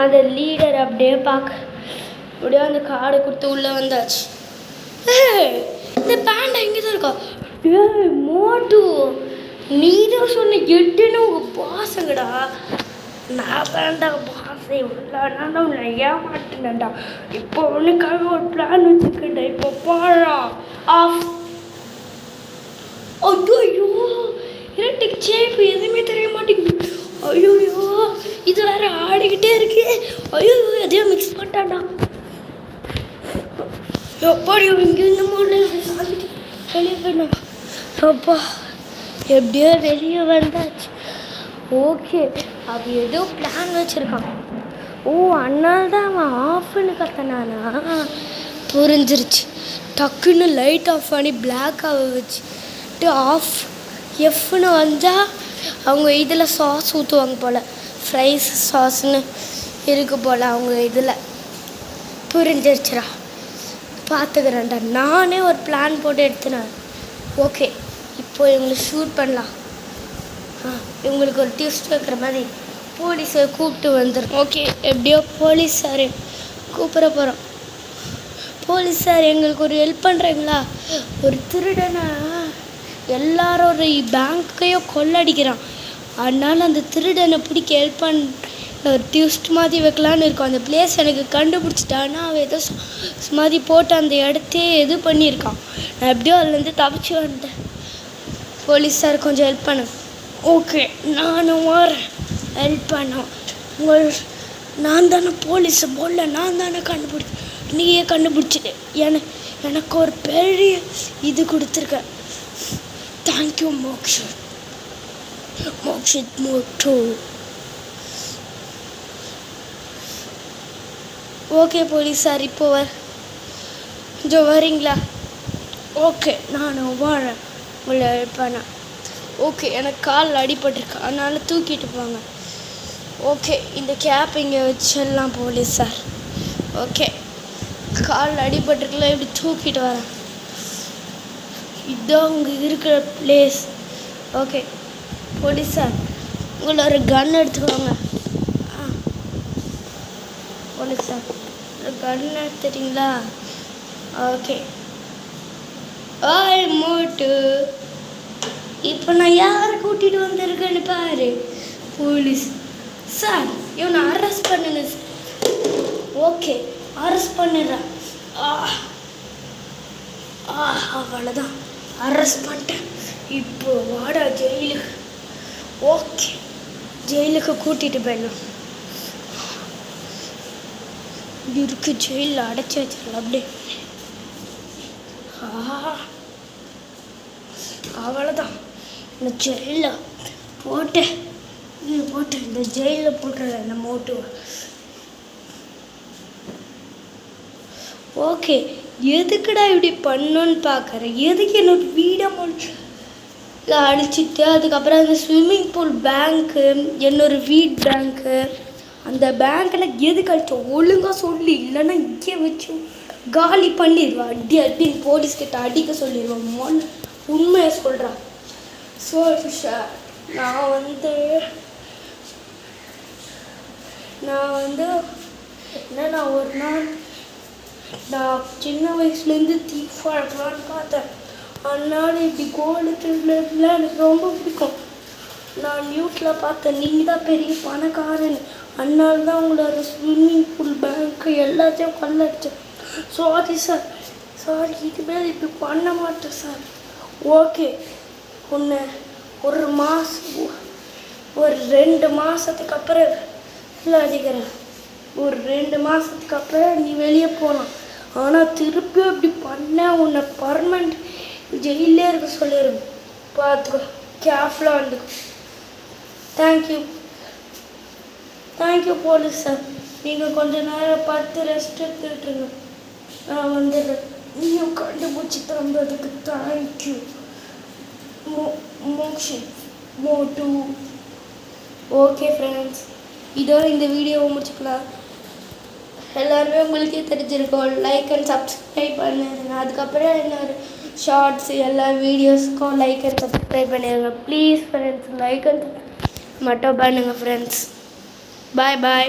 அந்த லீடர் அப்படியே அப்படியே அந்த கார்டை கொடுத்து உள்ளே வந்தாச்சு. இந்த பேண்டா இங்கே தான் இருக்கா? மோட்டு, நீ தான் சொன்ன எட்டுன்னு உங்கள் பாசங்கடா. நான் தான்டா பாசை உள்ளாண்டா உன்னை ஏமாட்டினேன்டா. இப்போ உனக்காக ஒரு பிளான் வச்சுருக்கேன்டா. இப்போ பாழா ஆஃப். ஐயோ இரட்டுக்குச்சே, இப்போ எதுவுமே தெரிய மாட்டேங்குது. ஐயோ இது வேற ஆடிக்கிட்டே இருக்கு. ஐயோ எதையோ மிக்ஸ் பண்ணிட்டான்டா. எப்படி இங்கேருந்து வெளியே போயிடணும். அப்பா எப்படியோ வெளியே வந்தாச்சு. ஓகே, அது ஏதோ பிளான் வச்சுருக்கான். ஓ, அதனால தான் அவன் ஆஃப்னு கத்தனானா? புரிஞ்சிருச்சு. டக்குன்னு லைட் ஆஃப் பண்ணி பிளாக்காக வச்சுட்டு ஆஃப் எஃப்னு வந்தால் அவங்க இதில் சாஸ் ஊற்றுவாங்க போல். ஃப்ரைஸ் சாஸ்ன்னு இருக்கு போல் அவங்க இதில். புரிஞ்சிருச்சுடா, பார்த்துக்கிறேன்டா. நானே ஒரு பிளான் போட்டு எடுத்துனேன். ஓகே, இப்போ இவங்களை ஷூட் பண்ணலாம். இவங்களுக்கு ஒரு டியூஸ்ட் வைக்கிற மாதிரி போலீஸை கூப்பிட்டு வந்துடும். ஓகே, எப்படியோ போலீஸ் சார் கூப்பிட போகிறோம். போலீஸ் சார், எங்களுக்கு ஒரு ஹெல்ப் பண்ணுறீங்களா? ஒரு திருடனை எல்லாரோட பேங்க்கையும் கொள்ளடிக்கிறான். அதனால் அந்த திருடனை பிடிக்க ஹெல்ப் பண்ண ஒரு டியூஸ்ட் மாதிரி வைக்கலான்னு இருக்கோம். அந்த பிளேஸ் எனக்கு கண்டுபிடிச்சிட்டான்னா அவன் ஏதோ மாதிரி போட்டு அந்த இடத்தையே இது பண்ணியிருக்கான். நான் எப்படியோ அதுலேருந்து தப்பிச்சு வந்துட்டேன். போலீஸ் சார் கொஞ்சம் ஹெல்ப் பண்ணு. ஓகே, நானும் வரேன் ஹெல்ப் பண்ண. நான் தானே போலீஸை போடல, நான் தானே கண்டுபிடிச்சேன். நீயே கண்டுபிடிச்சிட்டு எனக்கு ஒரு பெரிய இது கொடுத்துருக்கேன். Thank you Mokshith. Moto. Okay police sir, இப்போ கொஞ்சம் வரீங்களா? ஓகே, நானும் வரேன் உங்களை ஹெல்ப் பண்ண. ஓகே, எனக்கு கால் அடிபட்டிருக்கு, அதனால் தூக்கிட்டு போங்க. ஓகே, இந்த கேப் இங்கே வச்சிடலாம் போலீஸ் சார். ஓகே, கால் அடிபட்டிருக்குல, இப்படி தூக்கிட்டு வரேன். இதுதான் உங்க இருக்கிற பிளேஸ். ஓகே போலீஸ் சார், உங்களை ஒரு கன் எடுத்துக்கோங்க. போலீஸ் சார், ஒரு கன் எடுத்துட்டிங்களா? ஓகே. ஆய் மோட்டு, இப்போ நான் யாரை கூட்டிகிட்டு வந்திருக்கேன்னு பாரு. போலீஸ் சார், இவனை அரெஸ்ட் பண்ணுங்க. ஓகே, அரெஸ்ட் பண்ணிடுறேன். அவ்வளோதான், அரெஸ்ட் பண்ணிட்டேன். இப்போ வாடா ஜெயிலுக்கு. ஓகே, ஜெயிலுக்கு கூட்டிகிட்டு போயிடலாம். இருக்கு ஜெயிலில் அடைச்சி வச்சிடலாம் அப்படியே. அவ்வளோதான், இந்த ஜெயிலில் போட்டு இந்த ஜெயிலில் போட்டுற இந்த மோட்டுவை. ஓகே, எதுக்குடா இப்படி பண்ணோன்னு பார்க்குறேன். எதுக்கு என்னோட வீடை அடிச்சுட்டு அதுக்கப்புறம் அந்த ஸ்விம்மிங் பூல் பேங்க்கு, என்னோட வீட் பேங்க்கு, அந்த பேங்க்கில் எதுக்கு அடித்தோம் ஒழுங்காக சொல்லி, இல்லைன்னா இங்கே வச்சு காலி பண்ணிடுவா. அடின்னு போலீஸ்கிட்ட அடிக்க சொல்லிடுவோம். உண்மையை சொல்கிறான். ஸோ சார், நான் என்னன்னா ஒரு நாள் நான் சின்ன வயசுலேருந்து தீஃபாக இருக்கலான்னு பார்த்தேன். அதனால இப்படி கோல்டு திருடலாம் எனக்கு ரொம்ப பிடிக்கும். நான் நியூஸில் பார்த்தேன் நீங்கள் தான் பெரிய பணக்காரன், அதனால தான் உங்களோட ஸ்விம்மிங் பூல் பேங்க்கு எல்லாத்தையும் கொள்ளடிச்சேன். சாரி சார், சாரி, இதுமாரி இப்படி பண்ண மாட்டேன் சார். ஓகே, ஒன்று ஒரு 2 மாதத்துக்கு அப்புறம் அடிக்கிறேன். ஒரு 2 மாதத்துக்கு அப்புறம் நீ வெளியே போகலாம். ஆனால் திருப்பி அப்படி பண்ண உன்னை பர்மனெண்ட் ஜெயிலே இருக்க சொல்லிடுங்க. பார்த்துக்கோ, கேர்ஃபுல்லாக வந்துக்கோ. Thank you police sir. நீங்கள் கொஞ்சம் நேரம் பார்த்து ரெஸ்ட் எடுத்துட்டுருங்க. நான் வந்துடுறேன். நீயும் கண்டுபிடிச்சி தந்ததுக்கு தேங்க்யூ மோட்டு. ஓகே ஃப்ரெண்ட்ஸ், இதோட இந்த வீடியோவை முடிச்சுக்கலாம். எல்லாருமே உங்களுக்கே தெரிஞ்சிருக்கோம். லைக் அண்ட் சப்ஸ்கிரைப் பண்ணிடுங்க. அதுக்கப்புறம் என்னோட ஷார்ட்ஸ் எல்லா வீடியோஸ்க்கும் லைக் அண்ட் சப்ஸ்கிரைப் பண்ணிடுங்க ப்ளீஸ் ஃப்ரெண்ட்ஸ். லைக் அண்ட் மட்டும் பண்ணுங்கள் ஃப்ரெண்ட்ஸ். பாய்.